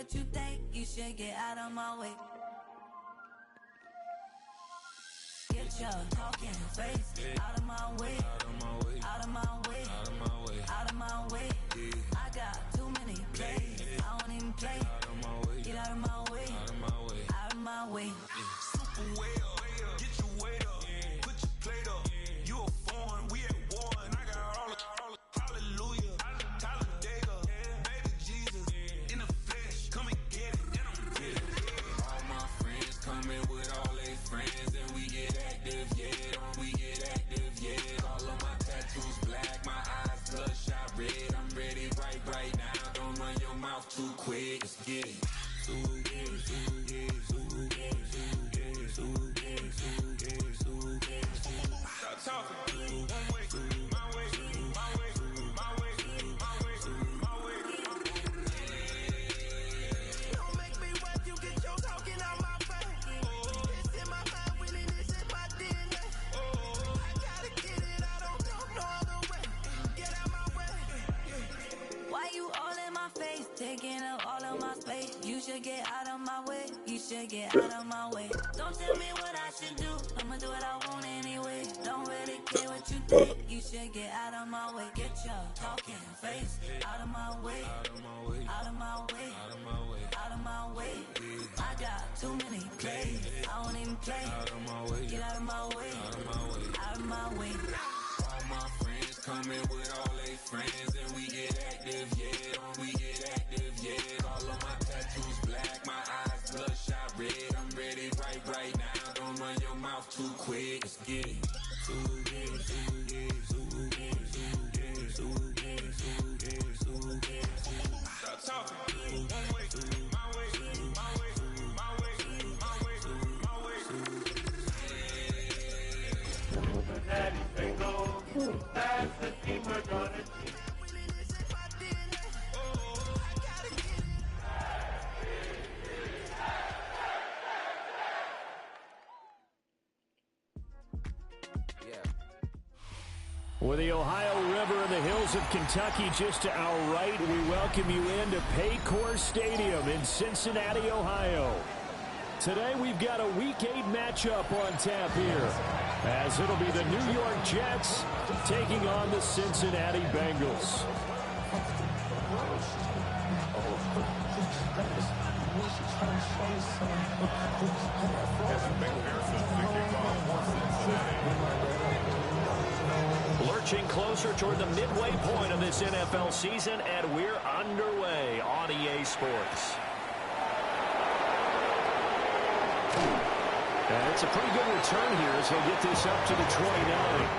what you think. You should get out of my way. Get your talking face out of my way. Out of my way. Out of my way. Out of my way. I got too many plays. I don't even play. Get out of my way. Out of my way. Out of my way. Super way up. Get your weight up. Put your plate up. You a foreign. We at war. And I got all the hallelujah. Talladega. Baby Jesus. In the flesh. Come and get it. And I'm with it. All my friends coming with all their friends. And we get active, yeah. We get active, yeah. All of my tattoos black. My eyes bloodshot red. I'm ready right now. Don't run your mouth too quick. Let's get it. Stop talking. One way, my way, my way, my way, my way, my way. Don't make me wet, you get your talking out my face. It's in my mind, winning this in my DNA. I gotta get it, I don't know no other way. Get out my way. Why you all in my face, taking up all of my space? You should get out of my way. You should get out of my way. Don't tell me what I should do. I'ma do what I want anyway. Don't really care what you think. You should get out of my way. Get your talking face out of my way. Out of my way. Out of my way. Out of my way. Out of my way. I got too many plays. I don't even play. Out of my way. Get out of my way. Out of my way. Out of my way. All my friends coming with all their friends, and we get active, yeah. We get active, yeah. All of my tattoos black, my eyes bloodshot red. I'm ready right now. Don't run your mouth too quick. Let's get it. Stop talking. One way, my way, my way, my way, my way, my way. Daddy Bingo, that's the team we're gonna see. With the Ohio River and the hills of Kentucky just to our right, we welcome you into Paycor Stadium in Cincinnati, Ohio. Today we've got a Week 8 matchup on tap here, as it'll be the New York Jets taking on the Cincinnati Bengals. Lurching closer toward the midway point of this NFL season, and we're underway on EA Sports. And it's a pretty good return here as he'll get this up to the 29.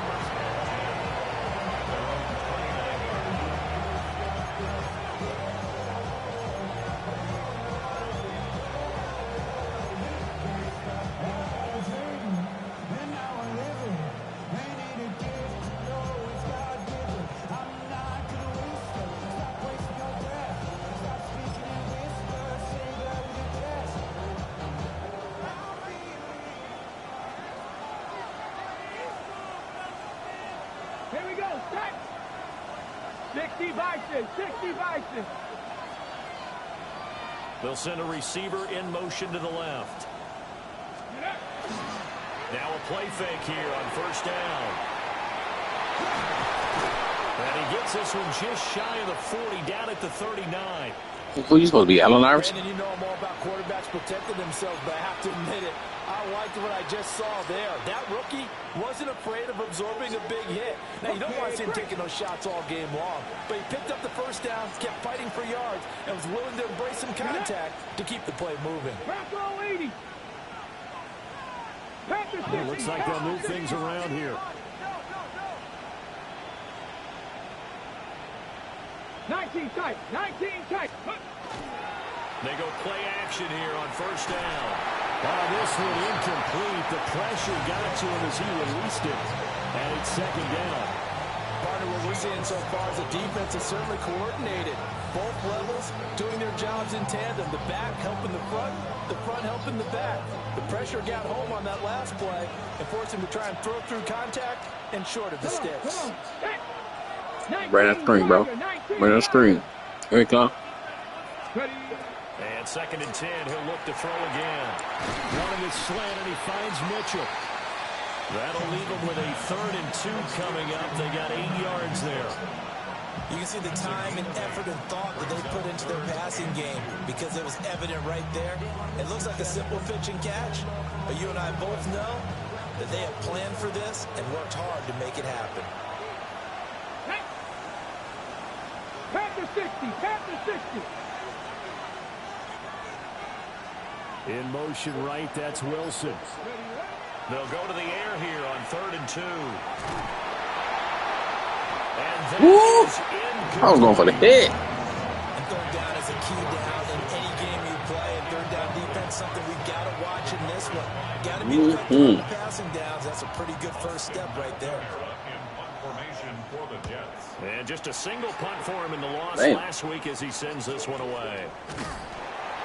Here we go, set! 60 Bison, 60 Bison. They'll send a receiver in motion to the left. Now a play fake here on first down. And he gets this one just shy of the 40, down at the 39. Who are you supposed to be, Allen Iverson? And you know I'm all about quarterbacks protecting themselves, but I have to admit it. I liked what I just saw there. That rookie wasn't afraid of absorbing a big hit. Now, you don't want to see him taking those shots all game long, but he picked up the first down, kept fighting for yards, and was willing to embrace some contact to keep the play moving. Pass 80. It looks like they'll move things around here. 19 tight, 19 tight. They go play action here on first down. This one incomplete. The pressure got to him as he released it. And it's second down. Partner, what we're seeing so far is the defense is certainly coordinated. Both levels doing their jobs in tandem. The back helping the front helping the back. The pressure got home on that last play and forced him to try and throw through contact and short of the sticks. Right on screen, bro. Right on screen. Here we come. And 2nd and 10, he'll look to throw again. Running his slant, and he finds Mitchell. That'll leave him with a 3rd and 2 coming up. They got 8 yards there. You can see the time and effort and thought that they put into their passing game because it was evident right there. It looks like a simple pitch and catch, but you and I both know that they have planned for this and worked hard to make it happen. Panther 60, Panther 60. In motion right, that's Wilson. They'll go to the air here on 3rd and 2. And that is incomplete. I was going for the hit. And 3rd down is a key down in any game you play. And 3rd down defense, something we've got to watch in this one. Got to be effective on the passing downs. That's a pretty good first step right there. And just a single punt for him in the loss last week as he sends this one away.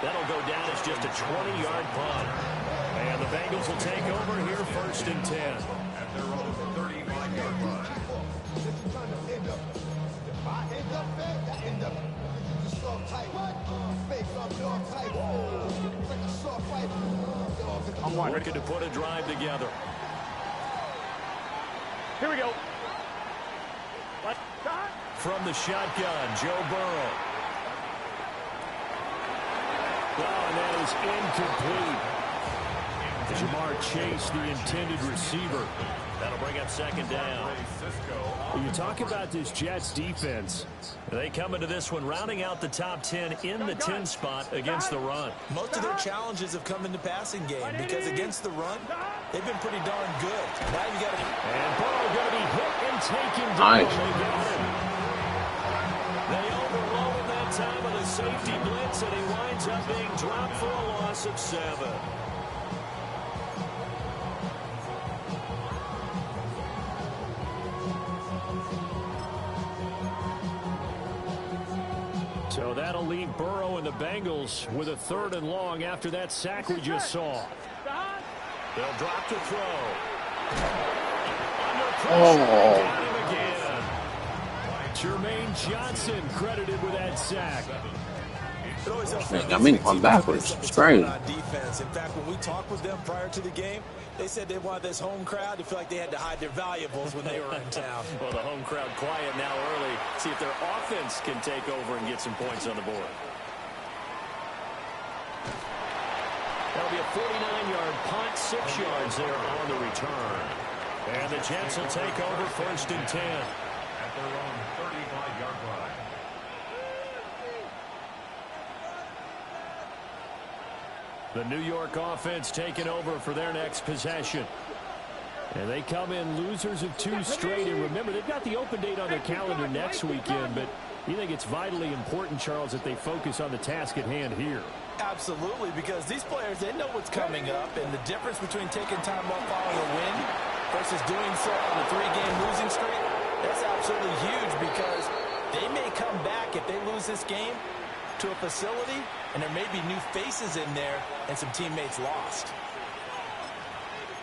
That'll go down as just a 20-yard punt. And the Bengals will take over here 1st and 10. At their own 35-yard line. I'm looking to put a drive together. Here we go. From the shotgun, Joe Burrow. Well, and that is incomplete. Jamar Chase, the intended receiver. That'll bring up 2nd down. You talk about this Jets defense. They come into this one rounding out the top 10 in the 10 spot against the run. Most of their challenges have come in the passing game because against the run, they've been pretty darn good. Now you got to... And Burrow going to be hit and taken down. They overload him that time with a safety blitz, and he winds up being dropped for a loss of 7. So that'll leave Burrow and the Bengals with a 3rd and long after that sack we just saw. They'll drop to throw. Under pressure, got him again. Jermaine Johnson credited with that sack. Man, I mean, I'm backwards. It's crazy. Defense. In fact, when we talked with them prior to the game, they said they wanted this home crowd to feel like they had to hide their valuables when they were in town. Well, the home crowd quiet now early. See if their offense can take over and get some points on the board. That'll be a 49-yard punt, 6 yards there on the return. And the Jets will take over 1st and 10. At their own 35-yard line. The New York offense taking over for their next possession. And they come in losers of 2 straight. And remember, they've got the open date on their calendar next weekend. But you think it's vitally important, Charles, that they focus on the task at hand here? Absolutely, because these players, they know what's coming up. And the difference between taking time off following a win versus doing so on a 3-game losing streak, that's absolutely huge because they may come back if they lose this game to a facility, and there may be new faces in there and some teammates lost.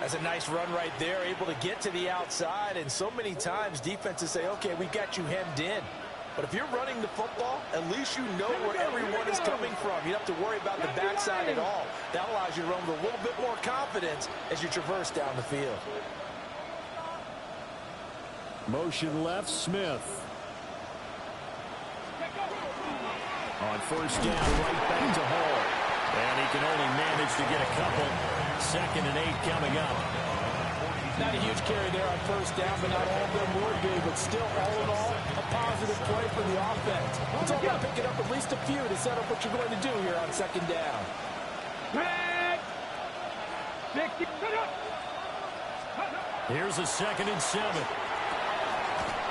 That's a nice run right there, able to get to the outside, and so many times defenses say, okay, we got you hemmed in. But if you're running the football, at least you know where everyone is coming from. You don't have to worry about the backside at all. That allows you to run with a little bit more confidence as you traverse down the field. Motion left, Smith. On 1st down, right back to Hall. And he can only manage to get a couple. 2nd and 8 coming up. Not a huge carry there on 1st down, but not all of them were big. But still, all in all, a positive play for the offense. It's all about picking up at least a few to set up what you're going to do here on 2nd down. Here's a 2nd and 7.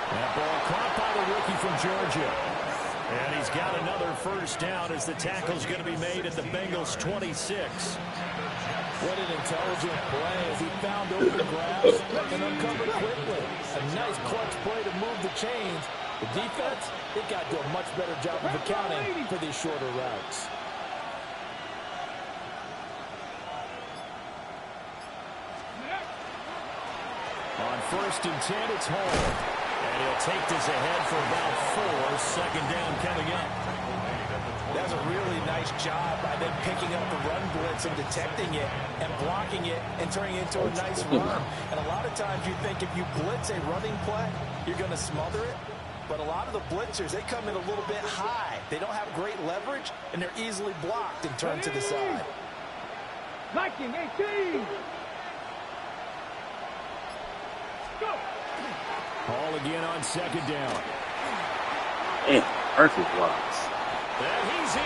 That ball caught by the rookie from Georgia. And he's got another 1st down as the tackle's going to be made at the Bengals' 26. What an intelligent play as he found open grass and uncovered quickly. A nice clutch play to move the chains. The defense, they got to do a much better job of accounting for these shorter routes. On 1st and 10, it's Hall. And he'll take this ahead for about 4. 2nd down coming up. That's a really job by them picking up the run blitz and detecting it and blocking it and turning it into a nice run. And a lot of times you think if you blitz a running play, you're going to smother it. But a lot of the blitzers, they come in a little bit high. They don't have great leverage, and they're easily blocked and turned to the side. 19-18. Go. Ball again on second down. Man, perfect blocks. And he's in.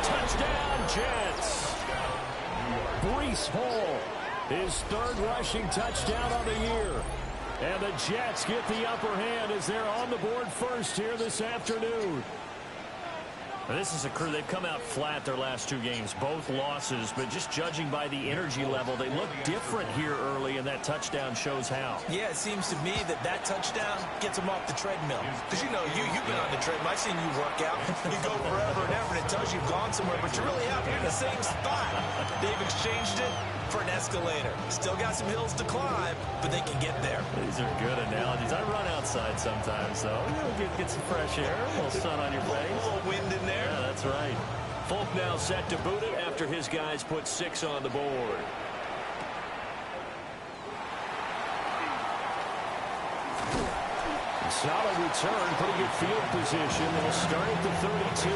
Touchdown, Jets. Breece Hall, his third rushing touchdown on the year. And the Jets get the upper hand as they're on the board first here this afternoon. Now, this is a crew. They've come out flat their last two games, both losses, but just judging by the energy level, they look different here early, and that touchdown shows how. Yeah, it seems to me that touchdown gets them off the treadmill. Because, you know, you've been on the treadmill. I've seen you work out. You go forever and ever, and it tells you you've gone somewhere, but you really haven't. You're in the same spot. They've exchanged it for an escalator. Still got some hills to climb, but they can get there. These are good analogies. I run outside sometimes, though. Get some fresh air, a little sun on your face. A little wind in there. Yeah, that's right. Folk now set to boot it after his guys put 6 on the board. Solid return, pretty good field position. They'll start at the 32.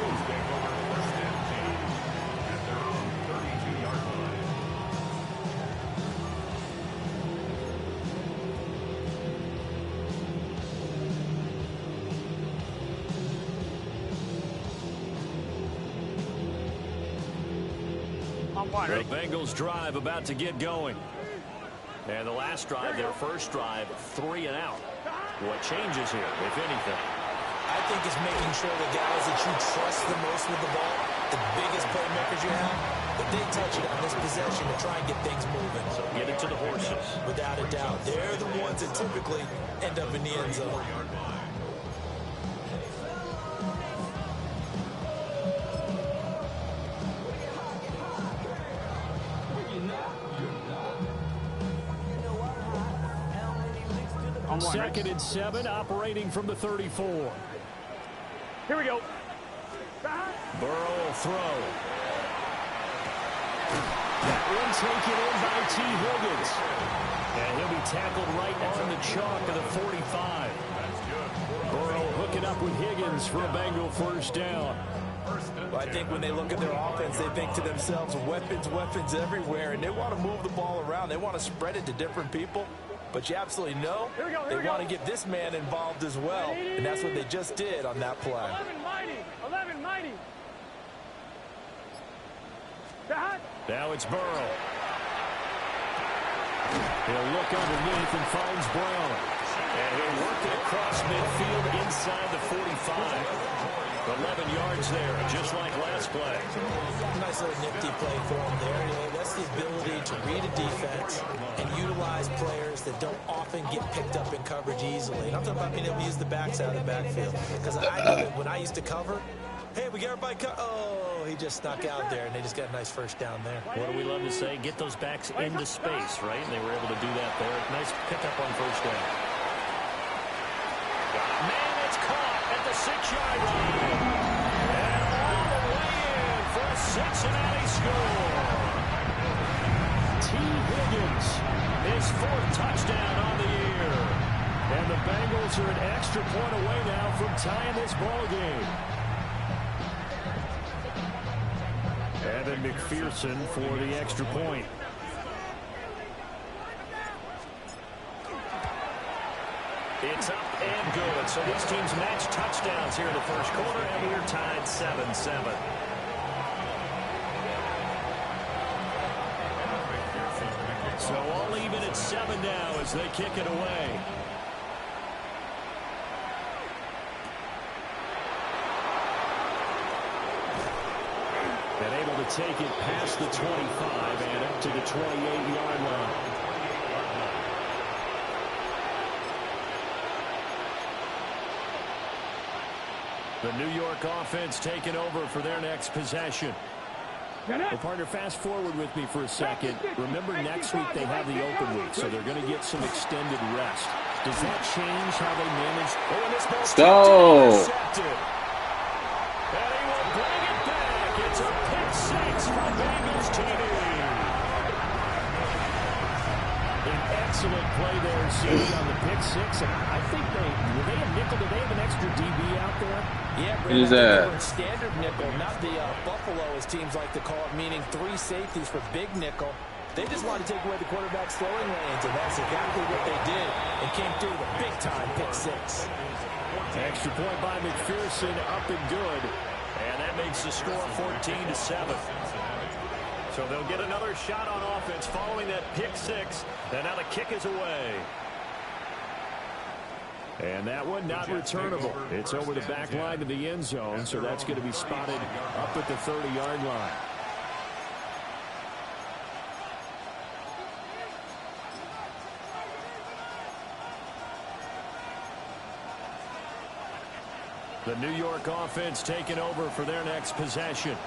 The Bengals drive about to get going. And the last drive, their first drive, 3 and out. What changes here, if anything? I think it's making sure the guys that you trust the most with the ball, the biggest playmakers you have, that they touch it on this possession to try and get things moving. So get it to the horses. Without a doubt. They're the ones that typically end up in the end zone. Second and 7, operating from the 34. Here we go. Burrow will throw. That one taken in by T. Higgins. And he'll be tackled right on the chalk of the 45. Burrow hooking up with Higgins for a Bengal first down. Well, I think when they look at their offense, they think to themselves, weapons everywhere, and they want to move the ball around. They want to spread it to different people. But you absolutely know they want to get this man involved as well, and that's what they just did on that play. 11 mighty. Now it's Burrow. He'll look underneath and finds Brown. And he'll work it across midfield inside the 45. 11 yards there, just like last play. Nice little nifty play for him there. You know, that's the ability to read a defense and utilize players that don't often get picked up in coverage easily. And I'm talking about being able to use the backside of the backfield. Because I know that when I used to cover, hey, we got everybody oh, he just snuck out there, and they just got a nice first down there. What do we love to say? Get those backs into space, right? And they were able to do that there. Nice pickup on first down. Man, it's caught at the 6-yard line. And all the way in for a Cincinnati score. T. Higgins, his 4th touchdown on the year. And the Bengals are an extra point away now from tying this ball game. Evan McPherson for the extra point. It's up and good. So these teams match touchdowns here in the first quarter, and we're tied 7-7. So all even at 7 now as they kick it away. And able to take it past the 25 and up to the 28-yard line. The New York offense taking over for their next possession. Well, partner, fast forward with me for a second. Remember, next week they have the open week, so they're going to get some extended rest. Does that change how they manage? Oh, and this ball's go. intercepted. And he will bring it back. It's a pick An excellent play there, City, on the pick six. And I think were they a nickel? Did they have an extra DB out there? Yeah, It is a standard nickel, not the Buffalo, as teams like to call it, meaning 3 safeties for big nickel. They just wanted to take away the quarterback's throwing lanes, and that's exactly what they did. And came through with a big-time pick six. Extra point by McPherson, up and good. And that makes the score 14-7. So they'll get another shot on offense following that pick six. And now the kick is away. And that one not returnable. It's over the back line to the end zone, so that's going to be spotted up at the 30-yard line. The New York offense taking over for their next possession.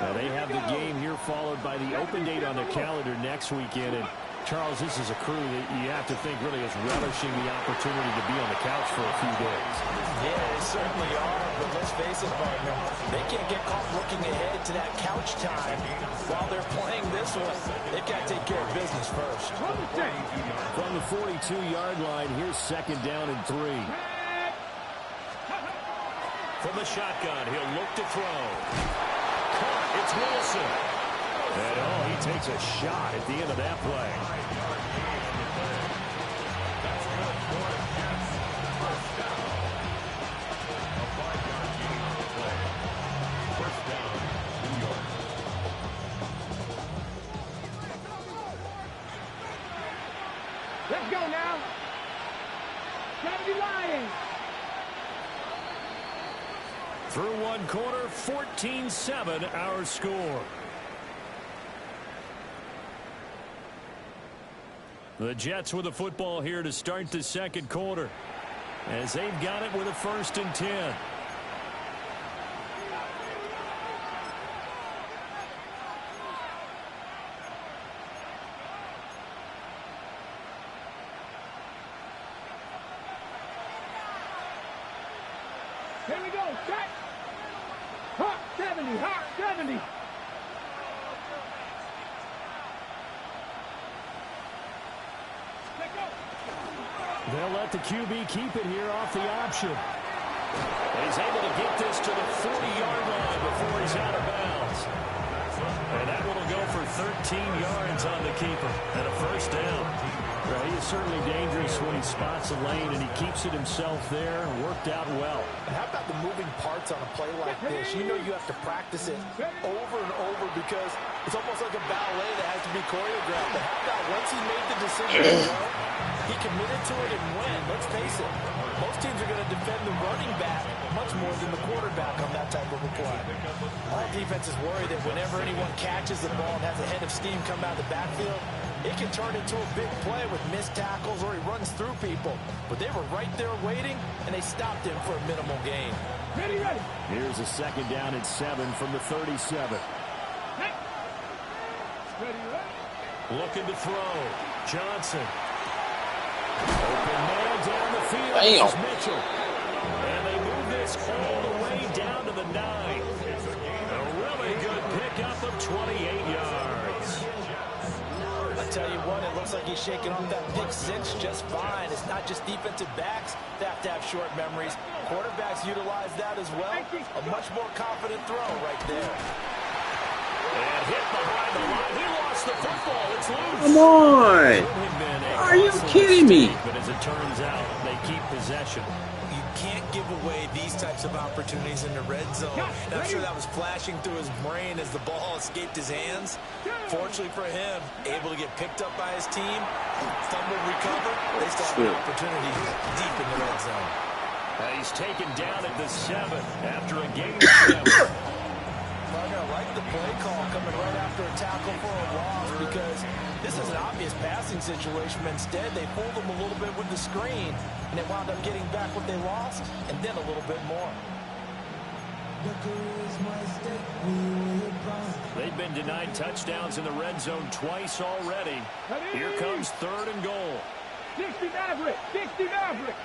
Now they have the game here followed by the open date on their calendar next weekend. And Charles, this is a crew that you have to think really is relishing the opportunity to be on the couch for a few days. Yeah, they certainly are. But let's face it, partner, they can't get caught looking ahead to that couch time while they're playing this one. They've got to take care of business first. From the 42-yard line, here's second down and 3. From the shotgun, he'll look to throw. Caught, it's Wilson. And he takes a shot at the end of that play. Let's go now. 70 Lions. Through one quarter, 14-7 our score. The Jets with the football here to start the second quarter, as they've got it with a 1st and 10. Here we go. Set. Hot 70. Hot 70. They'll let the QB keep it here off the option. He's able to get this to the 40-yard line before he's out of bounds. And that one will go for 13 yards on the keeper and a 1st down. Well, he is certainly dangerous when he spots a lane, and he keeps it himself there. Worked out well. And how about the moving parts on a play like this? You know you have to practice it over and over because it's almost like a ballet that has to be choreographed. But how about once he made the decision to go, he committed to it and went. Let's face it, most teams are going to defend the running back much more than the quarterback on that type of a play. All defenses worry that whenever anyone catches the ball and has a head of steam come out of the backfield, it can turn into a big play with missed tackles or he runs through people. But they were right there waiting, and they stopped him for a minimal gain. Ready, ready. Here's a 2nd down and 7 from the 37. Ready, ready. Looking to throw. Johnson. Open man down the field. Bam. This is Mitchell. And they move this all the way down to the 9. A really good pickup of 28 yards. I tell you what, it looks like he's shaking off that pick six just fine. It's not just defensive backs that have to have short memories. Quarterbacks utilize that as well. A much more confident throw right there. And hit behind the line. He lost the football. It's loose. Come on. Are you kidding me? But as it turns out, they keep possession. You can't give away these types of opportunities in the red zone. And I'm sure that was flashing through his brain as the ball escaped his hands. Fortunately for him, able to get picked up by his team, fumble, recover. They still have an opportunity deep in the red zone. He's taken down at the 7 after a gain of 7. I like the play call coming right after a tackle for a loss because this is an obvious passing situation. But instead, they fooled them a little bit with the screen, and they wound up getting back what they lost and then a little bit more. They've been denied touchdowns in the red zone twice already. Here comes 3rd and goal. 60 Maverick. 60 Maverick.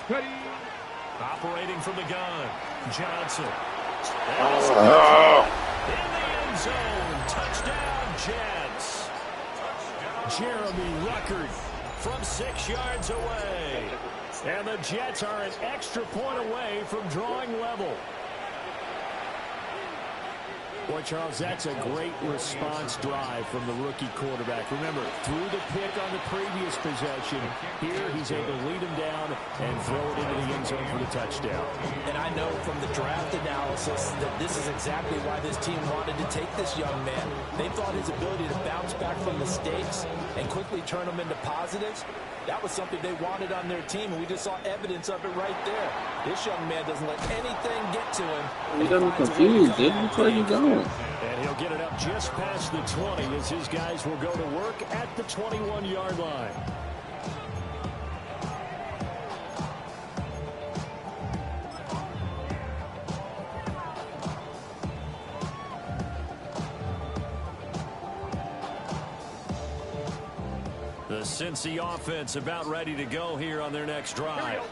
Ready. Operating from the gun. Johnson. In the end Jeremy Ruckert from 6 yards away. And the Jets are an extra point away from drawing level. Boy, Charles, that's a great response drive from the rookie quarterback. Remember, threw the pick on the previous possession. Here, he's able to lead him down and throw it into the end zone for the touchdown. And I know from the draft analysis that this is exactly why this team wanted to take this young man. They thought his ability to bounce back from mistakes and quickly turn them into positives, that was something they wanted on their team, and we just saw evidence of it right there. This young man doesn't let anything get to him. He doesn't confuse, dude. Where you going? And he'll get it up just past the 20 as his guys will go to work at the 21-yard line. The Cincy offense about ready to go here on their next drive.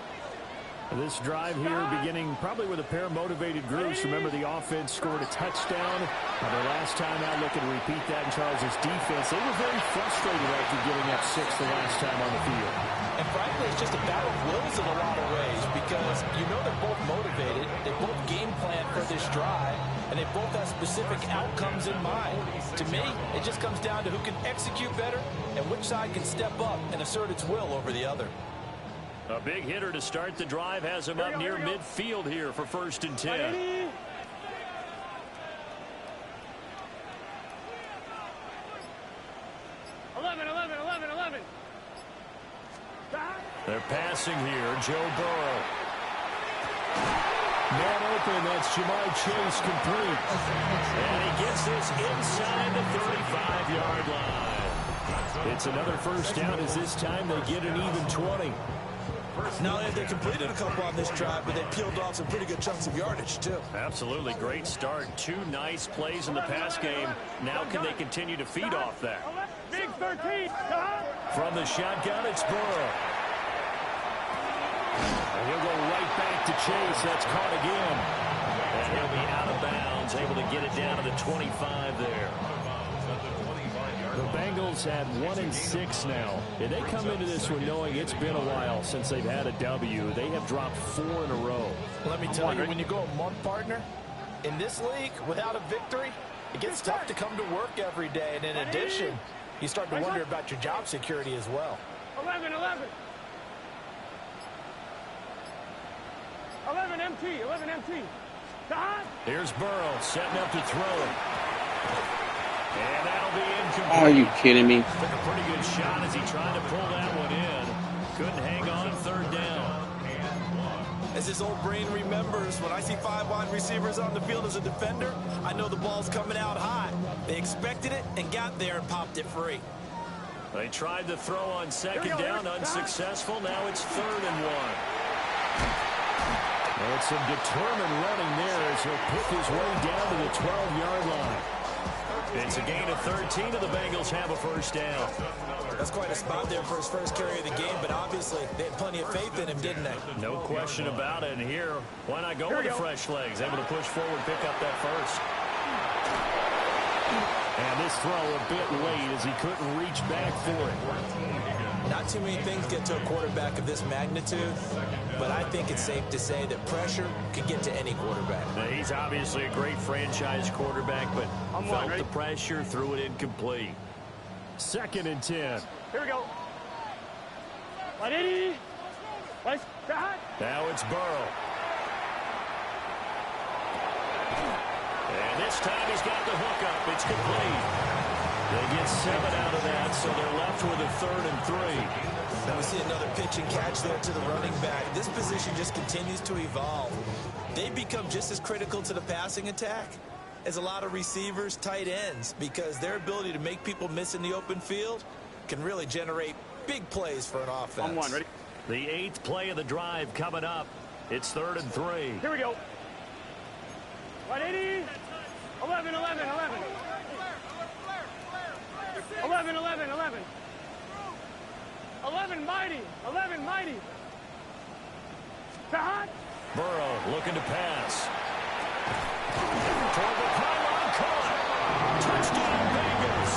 This drive here beginning probably with a pair of motivated groups. Remember, the offense scored a touchdown. Their last time out, looking to repeat that in Charles's defense. They were very frustrated after giving up 6 the last time on the field. And frankly, it's just a battle of wills in a lot of ways because you know they're both motivated. They both game plan for this drive, and they both have specific outcomes in mind. To me, it just comes down to who can execute better and which side can step up and assert its will over the other. A big hitter to start the drive has him up near midfield here for 1st and 10. 11. They're passing here. Joe Burrow. Man open, that's Jamar Chase complete. And he gets this inside the 35-yard line. It's another first down as this time they get an even 20. Not only have they completed a couple on this drive, but they peeled off some pretty good chunks of yardage, too. Absolutely great start. 2 nice plays in the pass game. Now can they continue to feed off that? Big 13. From the shotgun, it's Burrow. And he'll go right back to Chase. That's caught again. And he'll be out of bounds, able to get it down to the 25 there. The Bengals have 1-6 now. And they come into this one knowing it's been a while since they've had a W. They have dropped 4 in a row. Let me tell you, when you go a month, partner, in this league, without a victory, it gets tough to come to work every day. And in addition, you start to wonder about your job security as well. 11 MT. Here's Burrow setting up to throw it. And that'll be incomplete. Are you kidding me? Took a pretty good shot as he tried to pull that one in. Couldn't hang on 3rd down. As his old brain remembers, when I see 5 wide receivers on the field as a defender, I know the ball's coming out hot. They expected it and got there and popped it free. They tried to throw on 2nd down, unsuccessful. Now it's 3rd and 1. Well, it's some determined running there as he'll pick his way down to the 12-yard line. It's a gain of 13, and the Bengals have a first down. That's quite a spot there for his first carry of the game, but obviously they had plenty of faith in him, didn't they? No question about it. And here, why not go with the fresh legs? Able to push forward, pick up that first. And this throw a bit late as he couldn't reach back for it. Not too many things get to a quarterback of this magnitude, but I think it's safe to say that pressure can get to any quarterback. Now, he's obviously a great franchise quarterback, but felt the pressure, threw it incomplete. 2nd and 10. Here we go. 180. Now it's Burrow. And this time he's got the hook up. It's complete. They get 7 out of that, so they're left with a 3rd and 3. Now we see another pitch and catch there to the running back. This position just continues to evolve. They become just as critical to the passing attack as a lot of receivers, tight ends, because their ability to make people miss in the open field can really generate big plays for an offense. Ready? The 8th play of the drive coming up. It's 3rd and 3. Here we go. 180. 11. 11 mighty. Burrow looking to pass. Toward the pylon, caught. Touchdown, Bengals.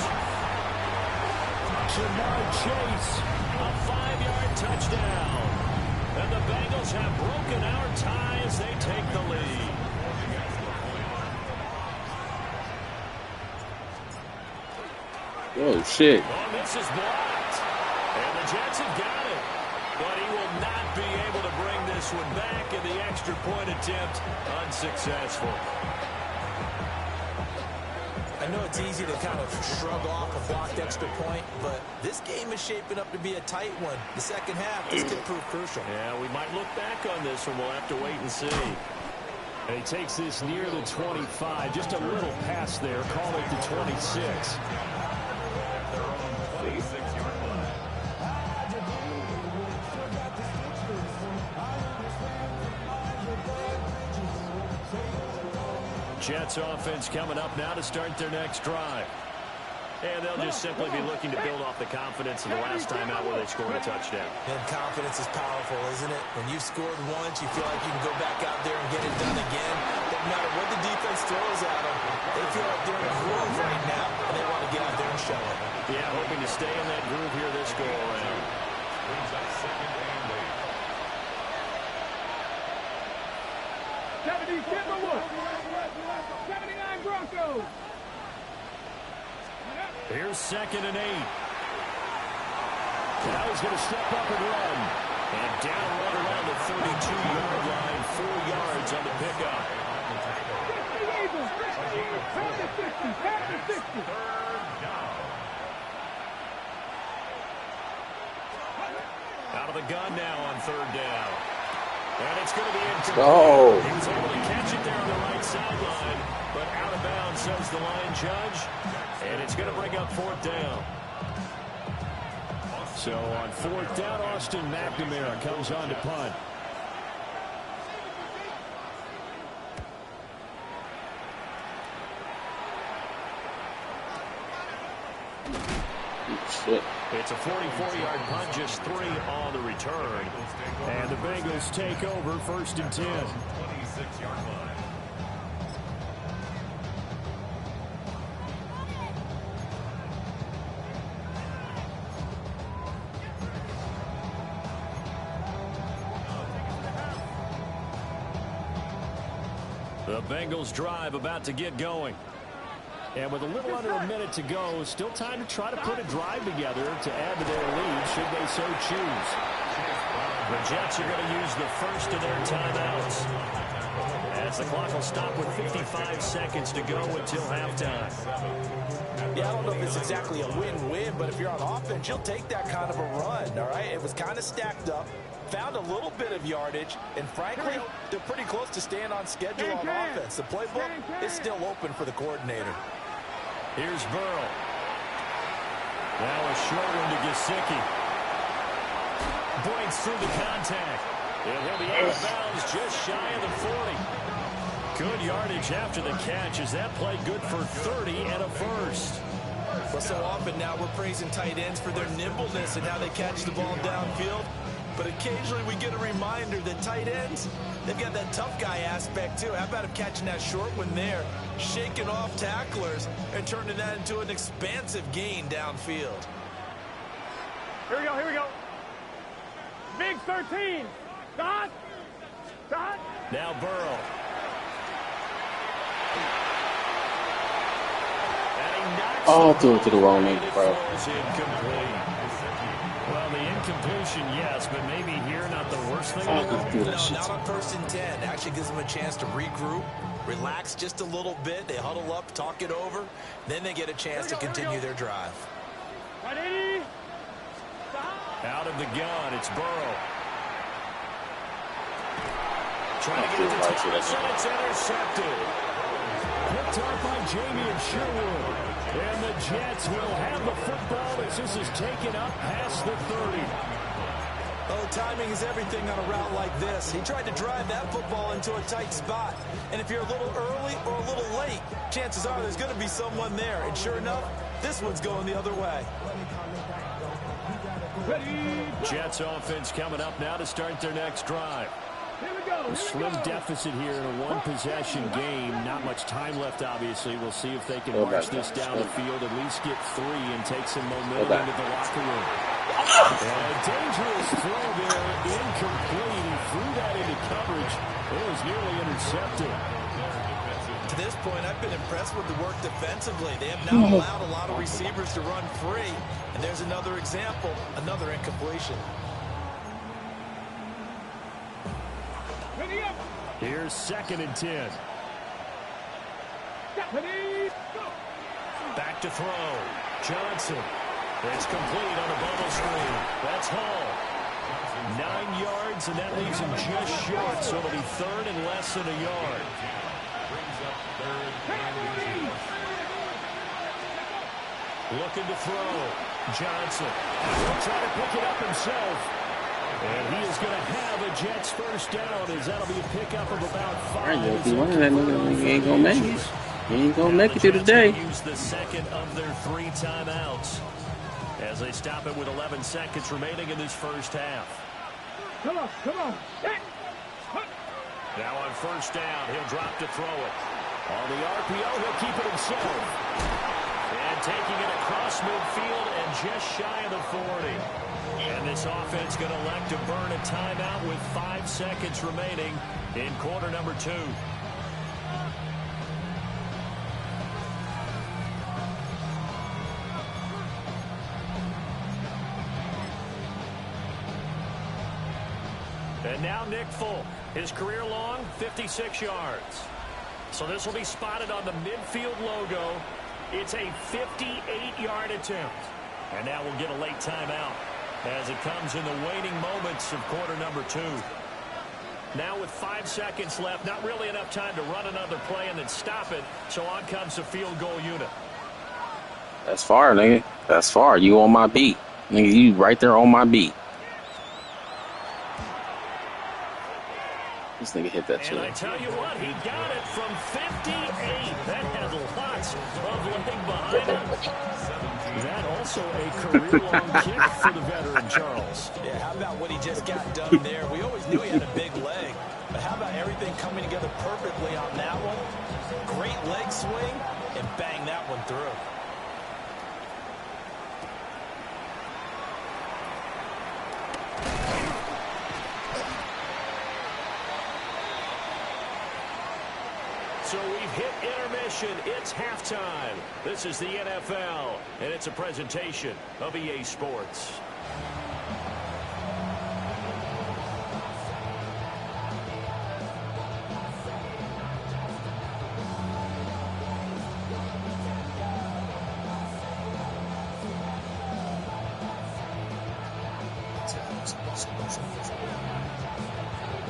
Jamar chase. A 5-yard touchdown. And the Bengals have broken our tie as they take the lead. Oh, shit. Oh, this is blocked. And the Jets have got it. But he will not be able to bring this one back, and the extra point attempt unsuccessful. I know it's easy to kind of shrug off a blocked extra point, but this game is shaping up to be a tight one. The second half, this could prove crucial. Yeah, we might look back on this one. We'll have to wait and see. And he takes this near the 25. Just a little pass there. Call it the 26. Jets offense coming up now to start their next drive. And they'll just simply be looking to build off the confidence of the last time out where they scored a touchdown. And confidence is powerful, isn't it? When you've scored once, you feel like you can go back out there and get it done again. Doesn't matter what the defense throws at them. They feel like they're in a groove right now, and they want to get out there and show it. Yeah, hoping to stay in that groove here this go-around. Here's 2nd and 8. Now he's going to step up and run. And down right around the 32-yard line, 4 yards on the pickup. Out of the gun now on 3rd down. And it's going to be incomplete. Oh. He was able to catch it there on the right sideline, but out of bounds, says the line judge. And it's going to bring up 4th down. So on 4th down, Austin McNamara comes on to punt. Shit. It's a 44-yard punt, just 3 on the return. And the Bengals take over 1st and 10. 26-yard line. The Bengals drive about to get going. And with a little under a minute to go, still time to try to put a drive together to add to their lead should they so choose. The Jets are going to use the first of their timeouts, as the clock will stop with 55 seconds to go until halftime. Yeah, I don't know if it's exactly a win-win, but if you're on offense, you'll take that kind of a run, all right? It was kind of stacked up, found a little bit of yardage, and frankly, they're pretty close to staying on schedule on offense. The playbook is still open for the coordinator. Here's Burrow. Now a short one to Gesicki. Breaks through the contact. And he'll be out of bounds just shy of the 40. Good yardage after the catch. Is that play good for 30 and a first? Well, so often now we're praising tight ends for their nimbleness and how they catch the ball downfield. But occasionally we get a reminder that tight ends, they've got that tough guy aspect too. How about him catching that short one there, shaking off tacklers, and turning that into an expansive gain downfield? Here we go, here we go. Big 13. Dot. Dot. Now Burrow. Oh, threw it to the wrong name, bro. Incomplete. Well, the incompletion, yes, but maybe here not the worst thing. Oh, do that No, shit. not on 1st and 10. Actually gives them a chance to regroup, relax just a little bit. They huddle up, talk it over. Then they get a chance to continue their drive. Ready? Out of the gun, it's Burrow. Trying to get it to Thomas, and it's intercepted. Picked off by Jamie and Sherwood. And the Jets will have the football as this is taken up past the 30. Oh, timing is everything on a route like this. He tried to drive that football into a tight spot. And if you're a little early or a little late, chances are there's going to be someone there. And sure enough, this one's going the other way. Ready? Jets offense coming up now to start their next drive. Here we go. A slim deficit here in a one-possession game. Not much time left, obviously. We'll see if they can march this down the field, at least get 3 and take some momentum into the locker room. And a dangerous throw there, incomplete. He threw that into coverage. It was nearly intercepted. To this point, I've been impressed with the work defensively. They have not allowed a lot of receivers to run free. And there's another example, another incompletion. Here's 2nd and 10. Back to throw. Johnson. It's complete on a bubble screen. That's Hall. 9 yards, and that leaves him just short, so it'll be 3rd and less than a yard. Looking to throw. Johnson. He'll try to pick it up himself. And he is going to have a Jets first down, as that'll be a pickup of about 5. All right, if you want that nigga, he ain't going to make it. He ain't going to make it to today. Use the second of their 3 timeouts as they stop it with 11 seconds remaining in this first half. Come on, come on. Now on first down, he'll drop to throw it. On the RPO, he'll keep it himself. And taking it across midfield and just shy of the 40. And this offense going to elect to burn a timeout with 5 seconds remaining in quarter number 2. And now Nick Folk, his career long, 56 yards. So this will be spotted on the midfield logo. It's a 58-yard attempt. And now we'll get a late timeout as it comes in the waning moments of quarter number 2. Now with 5 seconds left, not really enough time to run another play and then stop it. So on comes the field goal unit. That's far, nigga. That's far. You on my beat. Nigga, you right there on my beat. This nigga hit that shit. And I tell you what, he got it from 58. That had lots of leg behind it. That also a career-long kick for the veteran, Charles. Yeah, how about what he just got done there? We always knew he had a big leg. But how about everything coming together perfectly on that one? Great leg swing, and bang that one through. So we've hit intermission. It's halftime. This is the NFL, and it's a presentation of EA Sports.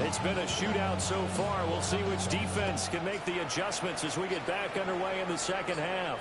It's been a shootout so far. We'll see which defense can make the adjustments as we get back underway in the second half.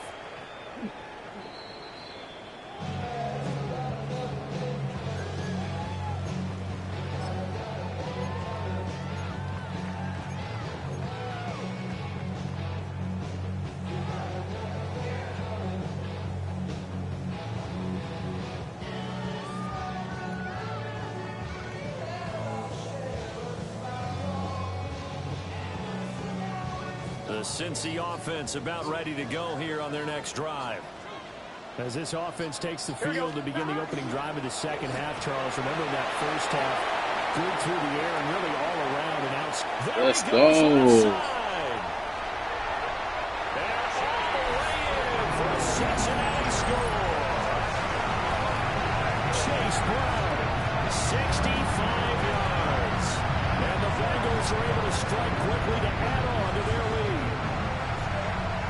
The Cincy offense about ready to go here on their next drive. As this offense takes the field to begin the opening drive of the second half, Charles, remember that first half, good through the air and really all around and out. Let's go. For a Cincinnati score. Chase Brown, 65 yards. And the Bengals are able to strike quickly to add on to their lead.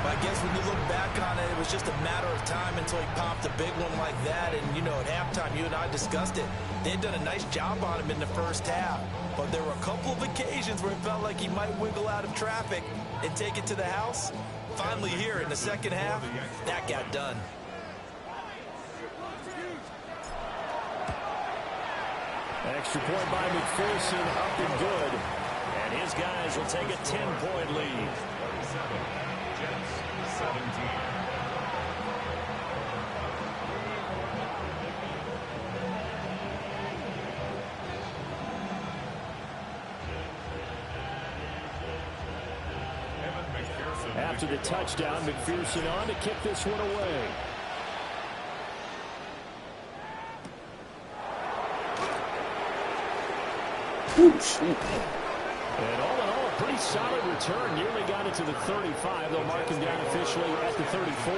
I guess when you look back on it, it was just a matter of time until he popped a big one like that. And, you know, at halftime, you and I discussed it. They'd done a nice job on him in the first half. But there were a couple of occasions where it felt like he might wiggle out of traffic and take it to the house. Finally here in the second half, that got done. Extra point by McPherson, up and good. And his guys will take a 10-point lead. 17. after the touchdown. McPherson on to kick this one away. Ooh, shit. And all in all, a pretty solid return. Nearly got it to the 35. They'll mark him down officially at the 34.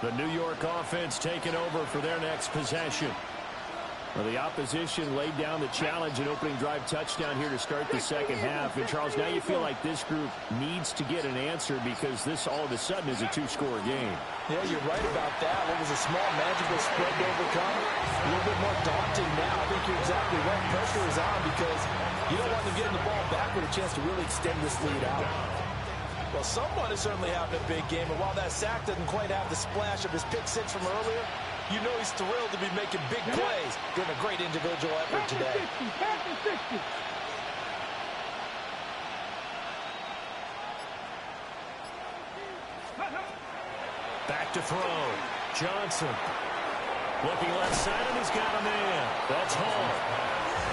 The New York offense taking over for their next possession. Well, the opposition laid down the challenge and opening drive touchdown here to start the second half. And, Charles, now you feel like this group needs to get an answer because this all of a sudden is a two-score game. Yeah, you're right about that. What was a small magical spread to overcome, a little bit more daunting now. I think you're exactly right. Pressure is on because you don't want them getting the ball back with a chance to really extend this lead out. Well, someone is certainly having a big game, and while that sack doesn't quite have the splash of his pick six from earlier, you know he's thrilled to be making big plays. Doing a great individual effort today. Back to throw. Johnson. Looking left side, and he's got a man. That's Hall.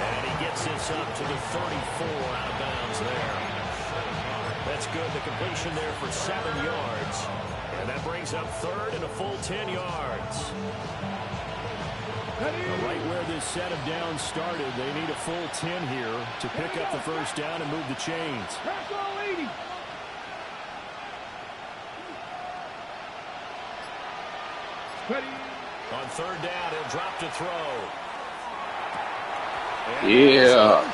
And he gets this up to the 34 out of bounds there. That's good. The completion there for 7 yards. And that brings up third and a full 10 yards. Right where this set of downs started, they need a full 10 here to pick up the first down and move the chains. On third down, he'll drop to throw. Yeah.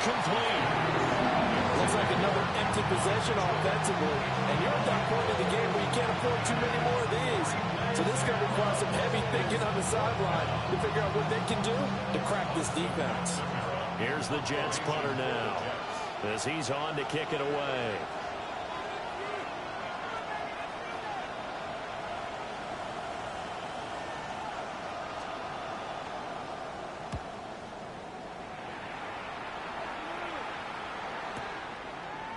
Looks like another empty possession offensively. And you're at that point in the game where you can't afford too many more of these. So this is going to require some heavy thinking on the sideline to figure out what they can do to crack this defense. Here's the Jets punter now as he's on to kick it away.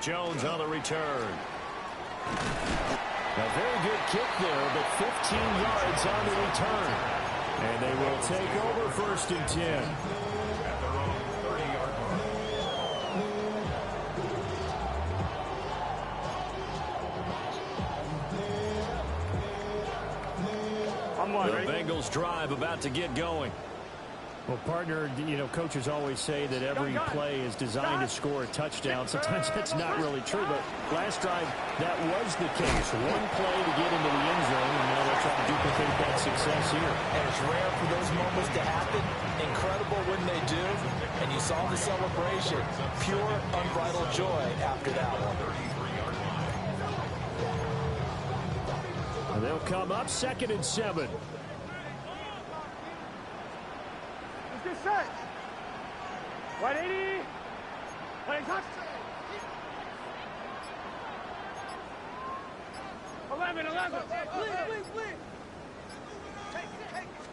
Jones on the return. A very good kick there, but 15 yards on the return. And they will take over first and 10. The Bengals drive about to get going. Well, partner, you know, coaches always say that every play is designed to score a touchdown. Sometimes that's not really true, but last drive, that was the case. One play to get into the end zone, and now they'll try to duplicate that success here. And it's rare for those moments to happen. Incredible when they do. And you saw the celebration. Pure, unbridled joy after that one. And they'll come up 2nd and 7. Set. 180. Playing touch. 11. Please.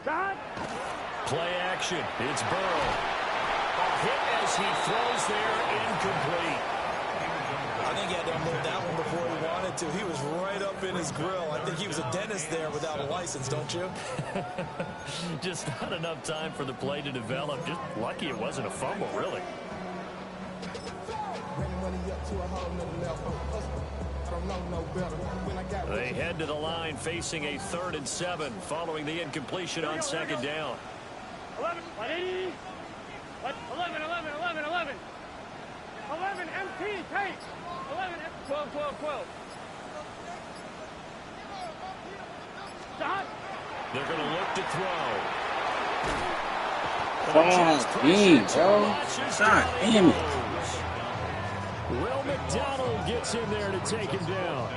God. Play action. It's Burrow. A hit as he throws there, incomplete. I think he had to unload that one before he wanted to. He was right up in his grill. I think he was a dentist there without a license, don't you? Just not enough time for the play to develop. Just lucky it wasn't a fumble, really. They head to the line facing a 3rd and 7 following the incompletion on 2nd down. 11. 11. 11 MT, take. 11, 12. Stop. They're going to look to throw. Come on, Joe. God damn it. Will McDonald gets in there to take him down.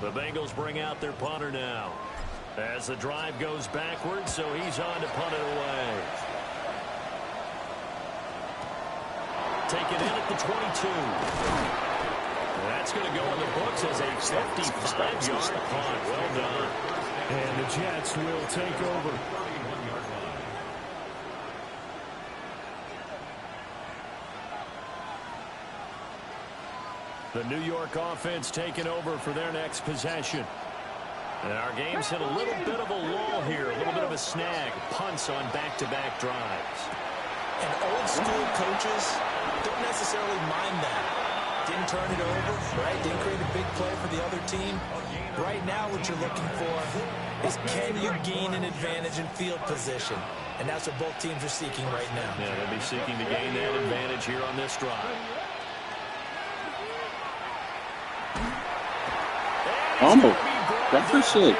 The Bengals bring out their punter now as the drive goes backwards, so he's on to punt it away. Taken in at the 22. That's going to go in the books as a 55-yard punt. Well done. And the Jets will take over. The New York offense taking over for their next possession. And our game's hit a little bit of a lull here, a little bit of a snag. Punts on back-to-back drives. And old school coaches don't necessarily mind that. Didn't turn it over, right? Didn't create a big play for the other team. Right now what you're looking for is can you gain an advantage in field position? And that's what both teams are seeking right now. Yeah, they'll be seeking to gain that advantage here on this drive. Almost. That's for shit.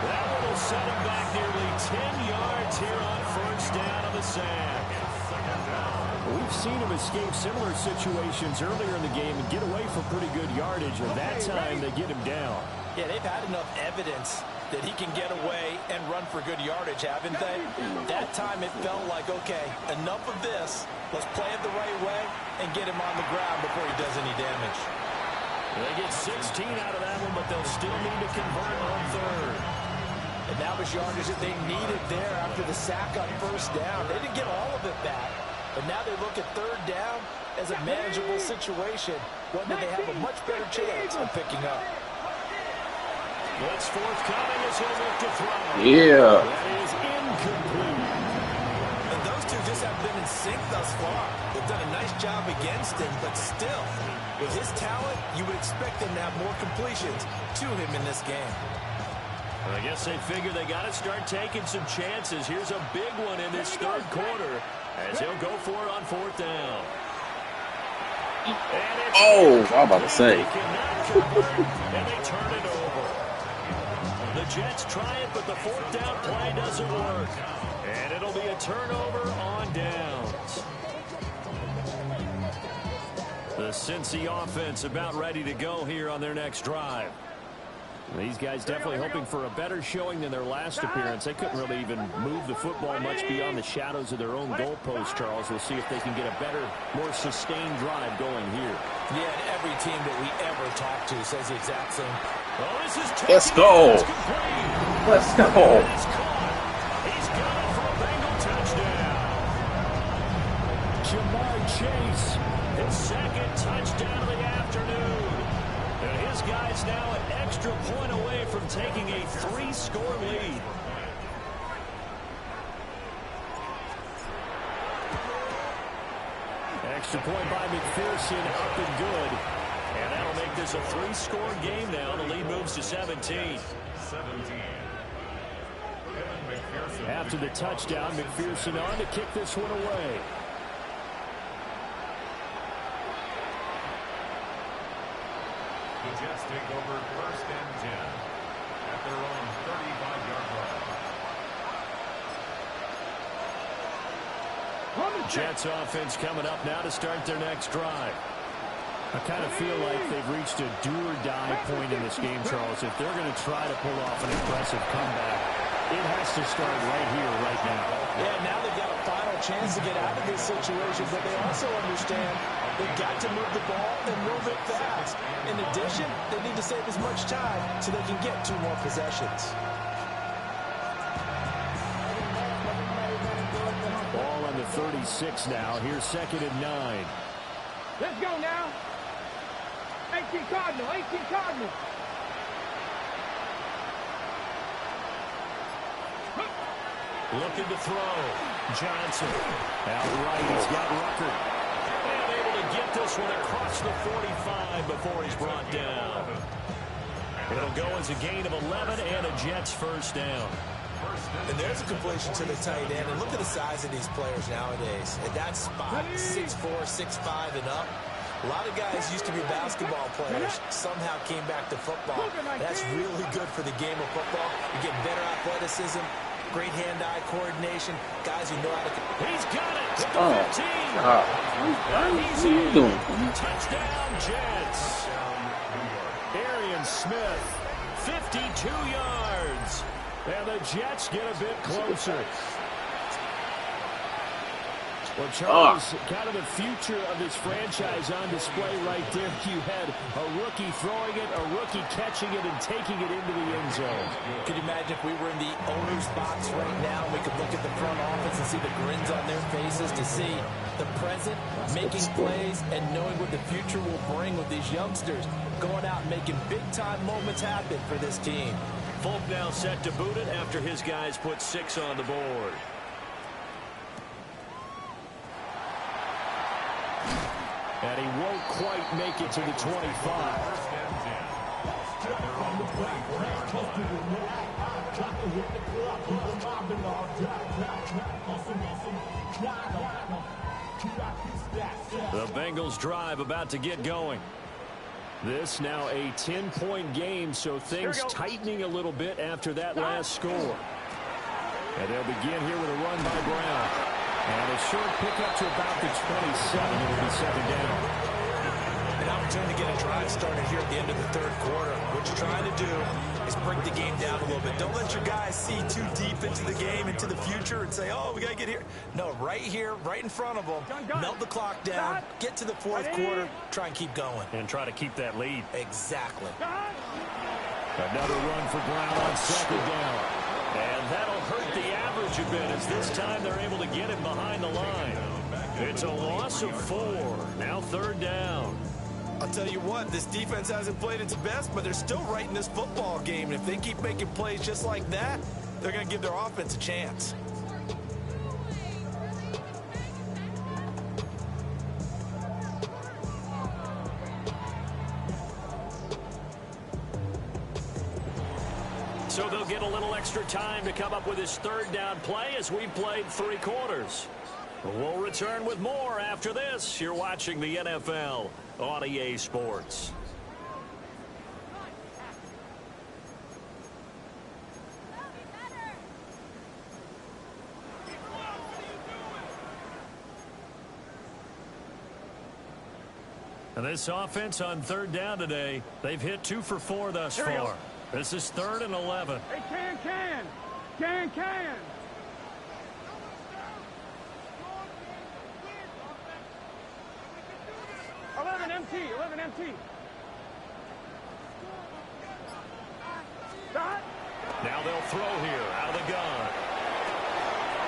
That one will set him back nearly 10 yards here on first down of the sack. We've seen him escape similar situations earlier in the game and get away for pretty good yardage, and that time they get him down. Yeah, they've had enough evidence that he can get away and run for good yardage, haven't they? That time it felt like, okay, enough of this. Let's play it the right way and get him on the ground before he does any damage. They get 16 out of that one, but they'll still need to convert on third. And that was yardage that they needed there after the sack on first down. They didn't get all of it back, but now they look at third down as a manageable situation, one that they have a much better chance of picking up. What's forthcoming as he'll look to throw. Yeah. That is incomplete. And those two just have been in sync thus far. They've done a nice job against him, but still, with his talent, you would expect him to have more completions to him in this game. Well, I guess they figure they got to start taking some chances. Here's a big one in this third quarter as he'll go for it on fourth down. Oh, I'm about to say. They cannot convert, and they turn it over. The Jets try it, but the fourth down play doesn't work. And it'll be a turnover on downs. The Cincy offense about ready to go here on their next drive. These guys definitely hoping for a better showing than their last appearance. They couldn't really even move the football much beyond the shadows of their own goalpost, Charles. We'll see if they can get a better, more sustained drive going here. Yeah, and every team that we ever talk to says the exact same. Oh, this is Let's go. Let's go. He's caught. He's got it for a Bengal touchdown. Jamar Chase, his second touchdown of the afternoon. And his guy's now an extra point away from taking a 3-score lead. Extra point by McPherson, up and good. And that'll make this a 3-score game now. The lead moves to 17. After the touchdown, McPherson on to kick this one away. The Jets take over first and 10 at their own 35-yard line. Jets offense coming up now to start their next drive. I kind of feel like they've reached a do-or-die point in this game, Charles. If they're going to try to pull off an impressive comeback, it has to start right here, right now. Yeah, now they've got a final chance to get out of this situation, but they also understand they've got to move the ball and move it fast. In addition, they need to save as much time so they can get 2 more possessions. Ball on the 36 now. Here's 2nd and 9. Let's go now. 18 Cardinal, 18 Cardinal. Looking to throw. Johnson. Outright, he's got Rucker. And able to get this one across the 45 before he's brought down. It'll go as a gain of 11 and a Jets first down. And there's a completion to the tight end. And look at the size of these players nowadays. At that spot, 6'4", 6'5", and up. A lot of guys used to be basketball players, somehow came back to football. That's really good for the game of football. You get better athleticism, great hand-eye coordination, guys who know how to... He's got it! Oh, God. What are you doing? Touchdown, Jets! Arian Smith, 52 yards. And the Jets get a bit closer. Well, Charles, kind of the future of this franchise on display right there. You had a rookie throwing it, a rookie catching it, and taking it into the end zone. Could you imagine if we were in the owner's box right now, we could look at the front office and see the grins on their faces to see the present, making plays, and knowing what the future will bring with these youngsters going out and making big-time moments happen for this team. Folk now set to boot it after his guys put 6 on the board. And he won't quite make it to the 25. First and 10. At their own 20-yard line. The Bengals drive about to get going. This now a 10-point game, so things tightening a little bit after that last score. And they'll begin here with a run by Brown. And a short pickup to about the 27. It'll be second down. An opportunity to get a drive started here at the end of the third quarter. What you're trying to do is break the game down a little bit. Don't let your guys see too deep into the game, into the future, and say, oh, we got to get here. No, right here, right in front of them, melt the clock down, get to the fourth quarter, try and keep going. And try to keep that lead. Exactly. Another run for Brown on second down. And that'll hurt the average a bit as this time they're able to get him behind the line. It's a loss of 4. Now third down. I'll tell you what, this defense hasn't played its best, but they're still right in this football game. And if they keep making plays just like that, they're going to give their offense a chance. So they'll get a little extra time to come up with his third down play as we've played 3 quarters. We'll return with more after this. You're watching the NFL on EA Sports. And this offense on third down today, they've hit 2 for 4 thus far. This is 3rd and 11. Hey, can. 11 empty. Stop. Now they'll throw here out of the gun.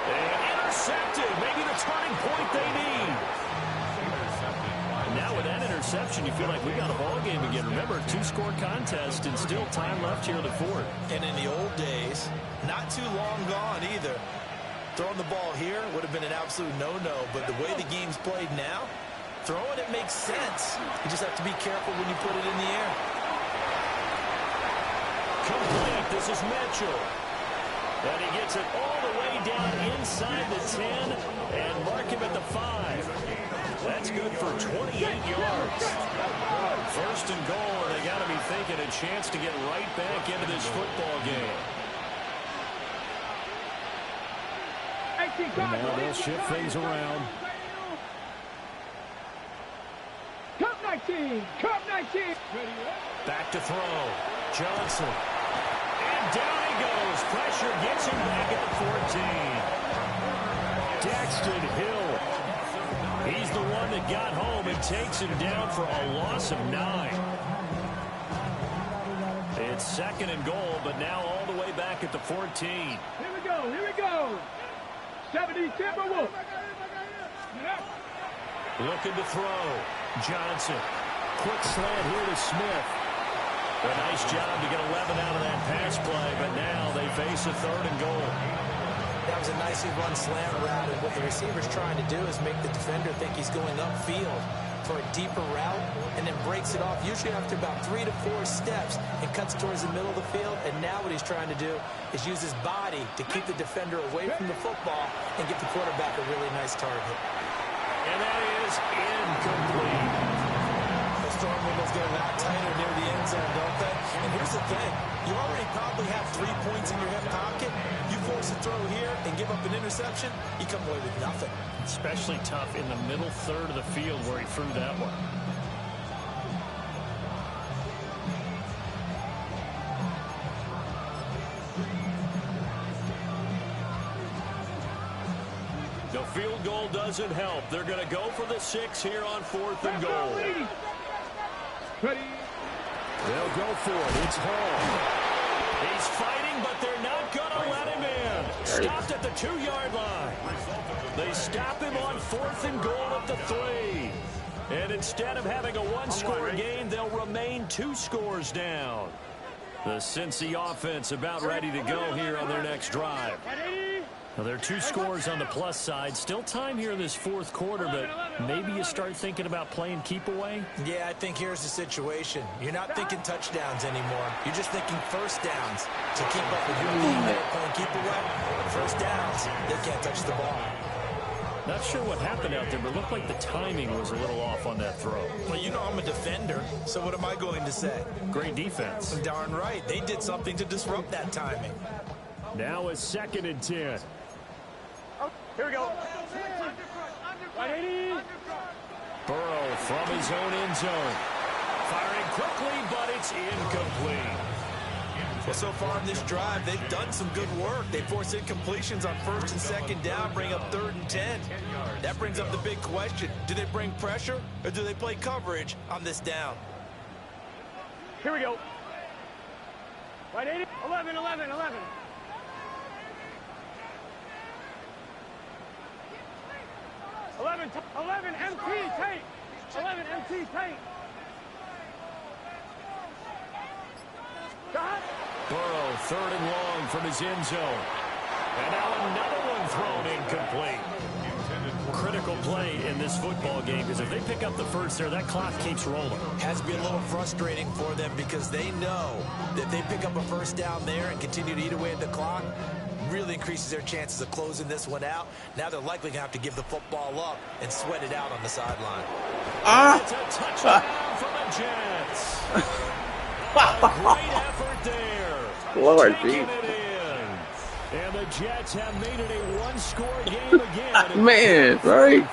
And intercepted. Maybe the turning point they need. And now with that interception, you feel like we got a ball game again. Remember, 2-score contest and still time left here in the 4th. And in the old days, not too long gone either. Throwing the ball here would have been an absolute no-no, but the way the game's played now, throwing it makes sense. You just have to be careful when you put it in the air. Complete. This is Mitchell. And he gets it all the way down inside the 10 and mark him at the 5. That's good for 28 yards. 1st and goal, and they got to be thinking a chance to get right back into this football game. And now they'll shift things around. Cup 19. Back to throw. Johnson. And down he goes. Pressure gets him back at the 14. Daxton Hill. He's the one that got home and takes him down for a loss of 9. It's 2nd and goal, but now all the way back at the 14. Here we go. 70 Timberwolves. Looking to throw. Johnson. Quick slant here to Smith. A nice job to get 11 out of that pass play, but now they face a 3rd and goal. That was a nicely run slant route, and what the receiver's trying to do is make the defender think he's going upfield for a deeper route, and then breaks it off, usually after about 3 to 4 steps, and cuts towards the middle of the field. And now what he's trying to do is use his body to keep the defender away from the football and get the quarterback a really nice target. And that is incomplete. The storm windows get a lot tighter near the end zone, don't they? And here's the thing. You already probably have 3 points in your hip pocket. You force a throw here and give up an interception, you come away with nothing. Especially tough in the middle 3rd of the field where he threw that one. The field goal doesn't help. They're going to go for the 6 here on 4th and goal. They'll go for it. It's Hall. He's fighting, but they're not going to let him in. Stopped at the 2-yard line. They stop him on 4th and goal at the 3. And instead of having a 1-score game, they'll remain 2 scores down. The Cincy offense about ready to go here on their next drive. Well, there are two scores on the plus side. Still time here in this fourth quarter, but maybe you start thinking about playing keep away? Yeah, I think here's the situation. You're not thinking touchdowns anymore. You're just thinking first downs to keep up with your game there playing keep away. First downs, they can't touch the ball. Not sure what happened out there, but it looked like the timing was a little off on that throw. Well, you know I'm a defender, so what am I going to say? Great defense. Darn right. They did something to disrupt that timing. Now it's 2nd and 10. Here we go. Burrow from his own end zone. Firing quickly, but it's incomplete. Well, so far in this drive, they've done some good work. They force incompletions on 1st and 2nd down, bring up 3rd and 10. That brings up the big question. Do they bring pressure, or do they play coverage on this down? Here we go. Right, 80. 11. 11 MT tape. 11 MT tape. Burrow, 3rd and long from his end zone. And now another one thrown incomplete. Critical play in this football game, because if they pick up the first there, that clock keeps rolling. Has to be a little frustrating for them because they know that if they pick up a first down there and continue to eat away at the clock, really increases their chances of closing this one out. Now they're likely going to have to give the football up and sweat it out on the sideline. It's a touchdown from the Jets. A great effort there. Lord, Taking geez. it in. And the Jets have made it a one-score game again. Man, right?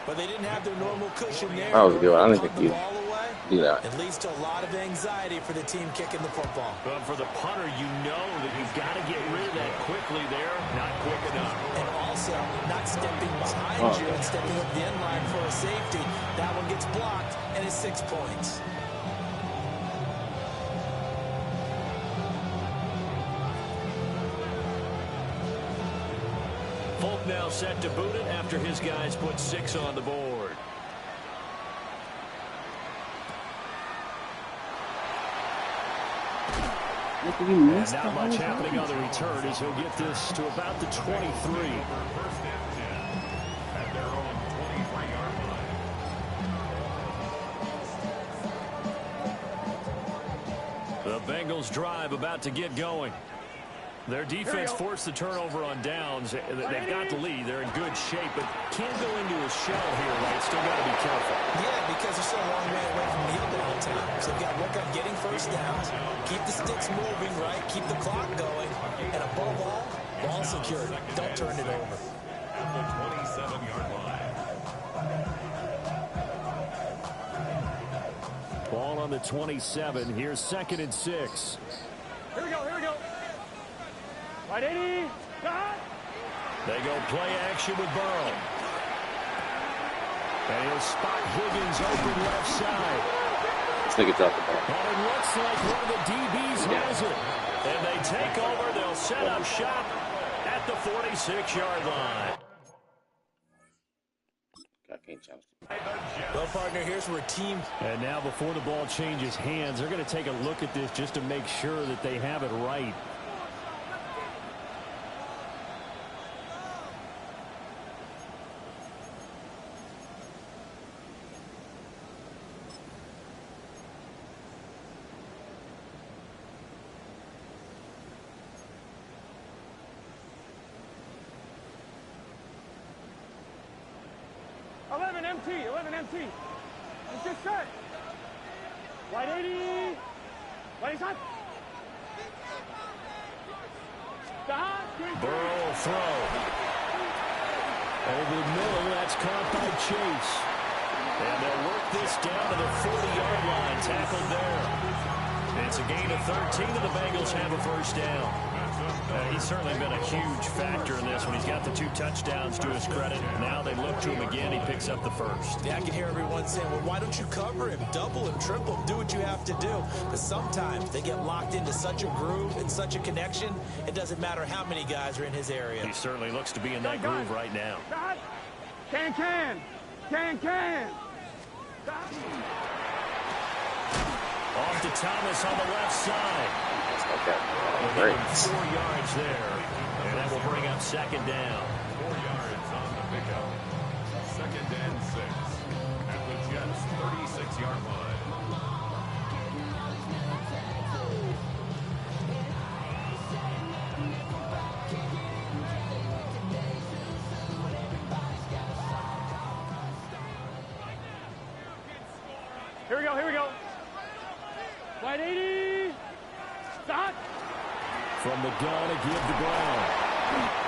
But they didn't have their normal cushion there. That was good. I didn't think the you ball away. do that. It leads to a lot of anxiety for the team kicking the football. But for the punter, you know that you've got to get rid of that quickly there. Not quick enough. And also, not stepping behind you and stepping up the end line for a safety. That one gets blocked, and it's 6 points. Folk now set to boot it after his guys put 6 on the board. And not much happening on the return as he'll get this to about the 23. First and 10 at their own 23-yard line. The Bengals drive about to get going. Their defense forced the turnover on downs. They've got the lead. They're in good shape, but can't go into a shell here, right? Still got to be careful. Yeah, because they're still a long way away from kneel down time. So they've got to work on getting first downs, keep the sticks moving, right? Keep the clock going. And above all, ball secured. Don't turn it over. At the 27-yard line. Ball on the 27. Here's 2nd and 6. Here we go. Right, 80. They go play action with Burrow. And he'll spot Higgins open left side. This nigga dropped the ball. And it looks like one of the DBs has it. And they take over. They'll set up shop at the 46-yard line. I can't challenge. Well, partner, here's where team... And now before the ball changes hands, they're going to take a look at this just to make sure that they have it right. It's just set. Right 80. Right shot. Burrow throw. Over the middle, that's caught by Chase. And they'll work this down to the 40-yard line. Tackled there. It's a gain of 13, and the Bengals have a first down. He's certainly been a huge factor in this one. He's got the 2 touchdowns to his credit. Now they look to him again. He picks up the first. Yeah, I can hear everyone saying, well, why don't you cover him? Double him, triple him, do what you have to do. But sometimes they get locked into such a groove and such a connection, it doesn't matter how many guys are in his area. He certainly looks to be in that groove right now. Can. Off to Thomas on the left side. Okay. Great. Great. 4 yards there, and that will bring up second down. 4 yards on the pickup. Second and 6 at the Jets' 36-yard line. Here we go. Wide 80. Stop. From the gun, a give to Brown.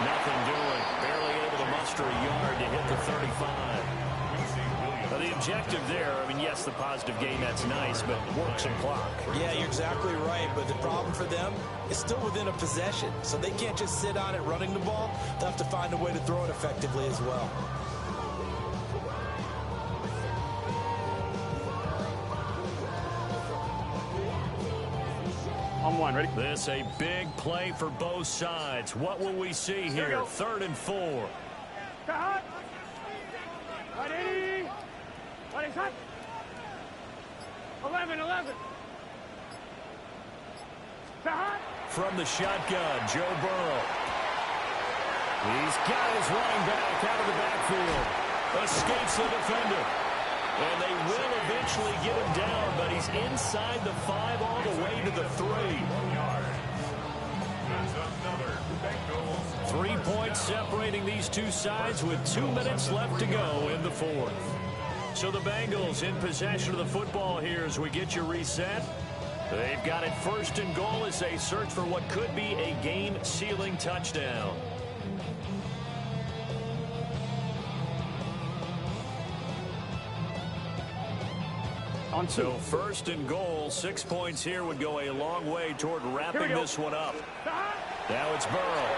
Nothing doing. Barely able to muster a yard to hit the 35. Now, the objective there, I mean, yes, the positive gain, that's nice, but work some clock. Yeah, you're exactly right, but the problem for them is still within a possession, so they can't just sit on it running the ball. They'll have to find a way to throw it effectively as well. On one, ready? This a big play for both sides. What will we see here? 3rd and 4. Cut. Wide 80. Wide 80. Cut. 11. Cut. From the shotgun, Joe Burrow. He's got his running back out of the backfield. Escapes the defender. And they will eventually get him down, but he's inside the 5 all the way to the 3. That's another Bengals. 3 points separating these two sides with 2 minutes left to go in the 4th. So the Bengals in possession of the football here as we get you reset. They've got it 1st and goal as they search for what could be a game-sealing touchdown. So 1st and goal, 6 points here would go a long way toward wrapping this one up. Now it's Burrow.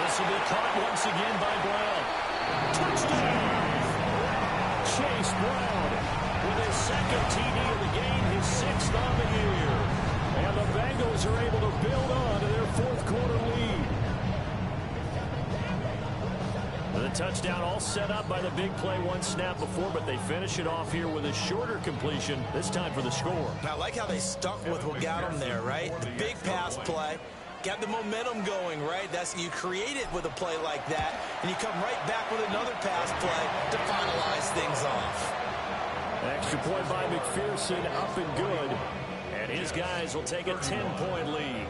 This will be caught once again by Brown. Touchdown! Chase Brown with his 2nd TD of the game, his 6th on the year. And the Bengals are able to build on to their 4th quarter lead. The touchdown all set up by the big play one snap before, but they finish it off here with a shorter completion, this time for the score. I like how they stuck with what got them there, right? The big pass play, got the momentum going, right? You create it with a play like that, and you come right back with another pass play to finalize things off. Extra point by McPherson, up and good. And his guys will take a 10-point lead.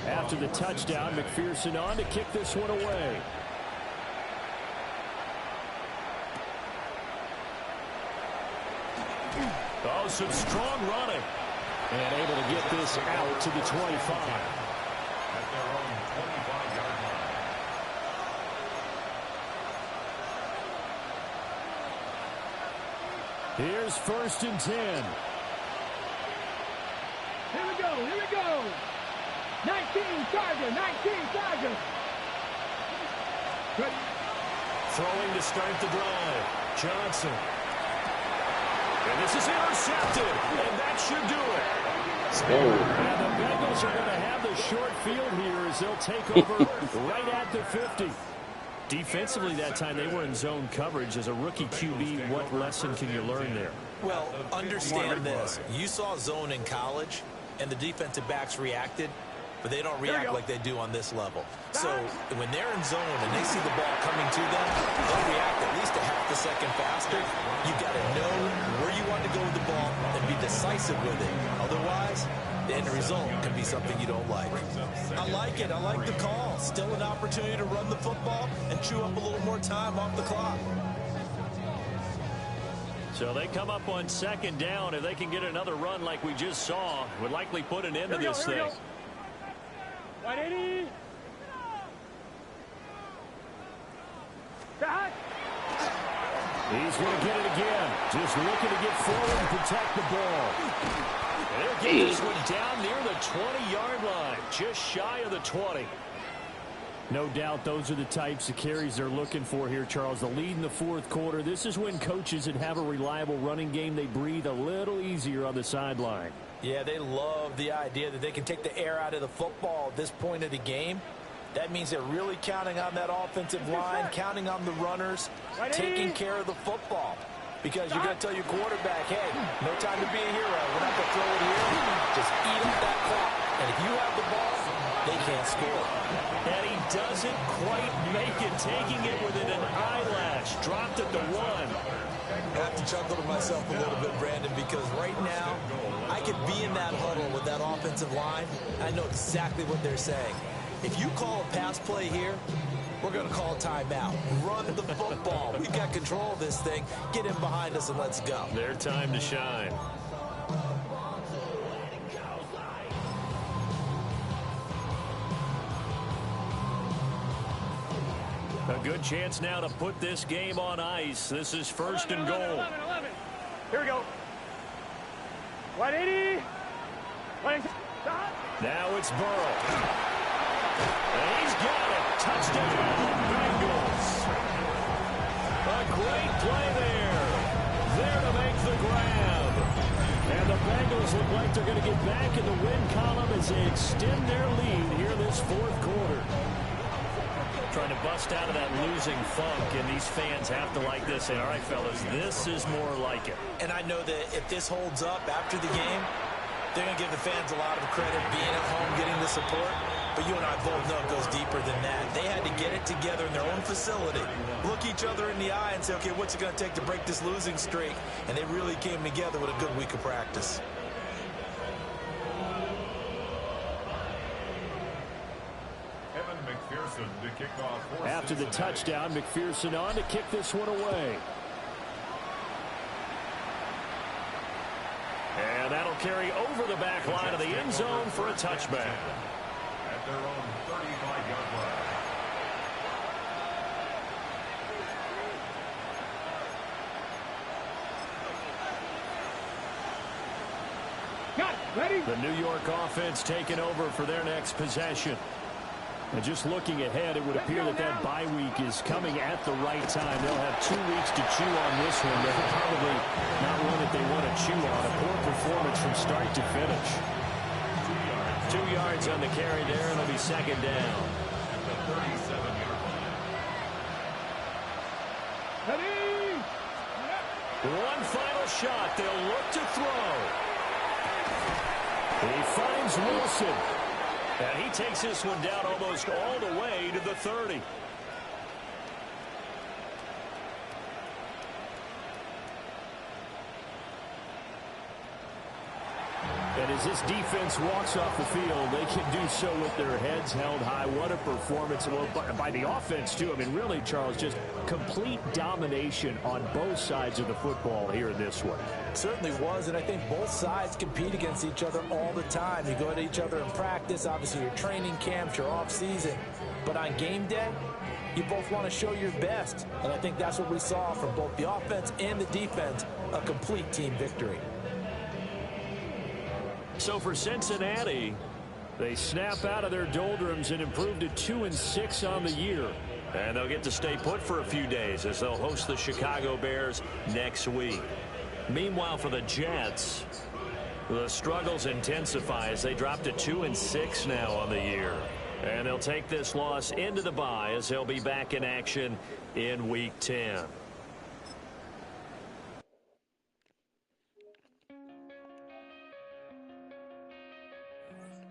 After the touchdown, McPherson on to kick this one away. Oh, some strong running. And able to get this out to the 25. At their own 25-yard line. Here's 1st and 10. Here we go. 19 Charger. Good. Throwing to start the drive. Johnson. And this is intercepted. And that should do it. And the Bengals are going to have the short field here as they'll take over right at the 50. Defensively that time, they were in zone coverage. As a rookie QB, what lesson can you learn there? Well, understand this. You saw zone in college, and the defensive backs reacted, but they don't react like they do on this level. So when they're in zone and they see the ball coming to them, they'll react at least a half a second faster. You've got to know where you want to go with the ball and be decisive with it. Otherwise, the end result can be something you don't like. I like it. I like the call. Still an opportunity to run the football and chew up a little more time off the clock. So they come up on 2nd down. If they can get another run like we just saw, would likely put an end to this thing. 180. Cut. He's going to get it again. Just looking to get forward and protect the ball. And they'll get this one down near the 20-yard line, just shy of the 20. No doubt those are the types of carries they're looking for here, Charles. The lead in the 4th quarter. This is when coaches that have a reliable running game, they breathe a little easier on the sideline. Yeah, they love the idea that they can take the air out of the football at this point of the game. That means they're really counting on that offensive line, counting on the runners, taking care of the football. because you're going to tell your quarterback, hey, no time to be a hero. We're not going to throw it here. Just eat up that clock. And if you have the ball, they can't score. And he doesn't quite make it, taking it within an eyelash. Dropped at the 1. I have to chuckle to myself a little bit, Brandon, because right now I could be in that huddle with that offensive line. I know exactly what they're saying. If you call a pass play here, we're going to call a timeout. Run the football. We've got control of this thing. Get in behind us and let's go. Their time to shine. A good chance now to put this game on ice. This is first and goal. 11. Here we go. 180. Now it's Burrow. And he's got it. Touchdown, Bengals. A great play there. There to make the grab. And the Bengals look like they're going to get back in the win column as they extend their lead here this fourth quarter. Trying to bust out of that losing funk, and these fans have to like this. Say, all right, fellas, this is more like it. And I know that if this holds up after the game, they're going to give the fans a lot of credit being at home, getting the support. But you and I both know it goes deeper than that. They had to get it together in their own facility, look each other in the eye and say, okay, what's it going to take to break this losing streak? And they really came together with a good week of practice. To kick off. After the touchdown, McPherson on to kick this one away. And that'll carry over the back line of the end zone for a touchback. At their own 35-yard line. Got it. Ready? The New York offense taking over for their next possession. And just looking ahead, it would appear that that bye week is coming at the right time. They'll have 2 weeks to chew on this one. They're probably not one that they want to chew on. A poor performance from start to finish. 2 yards on the carry there, and it'll be second down. At the 37-yard line. Ready? One final shot. They'll look to throw. He finds Wilson. And he takes this one down almost all the way to the 30. And as this defense walks off the field, they can do so with their heads held high. What a performance. Well, by the offense, too. I mean, really, Charles, just complete domination on both sides of the football here in this one. It certainly was, and I think both sides compete against each other all the time. You go at each other in practice, obviously your training camps, your off-season. But on game day, you both want to show your best. And I think that's what we saw from both the offense and the defense, a complete team victory. So for Cincinnati, they snap out of their doldrums and improve to 2-6 on the year. And they'll get to stay put for a few days as they'll host the Chicago Bears next week. Meanwhile, for the Jets, the struggles intensify as they drop to 2-6 now on the year. And they'll take this loss into the bye as they'll be back in action in Week 10.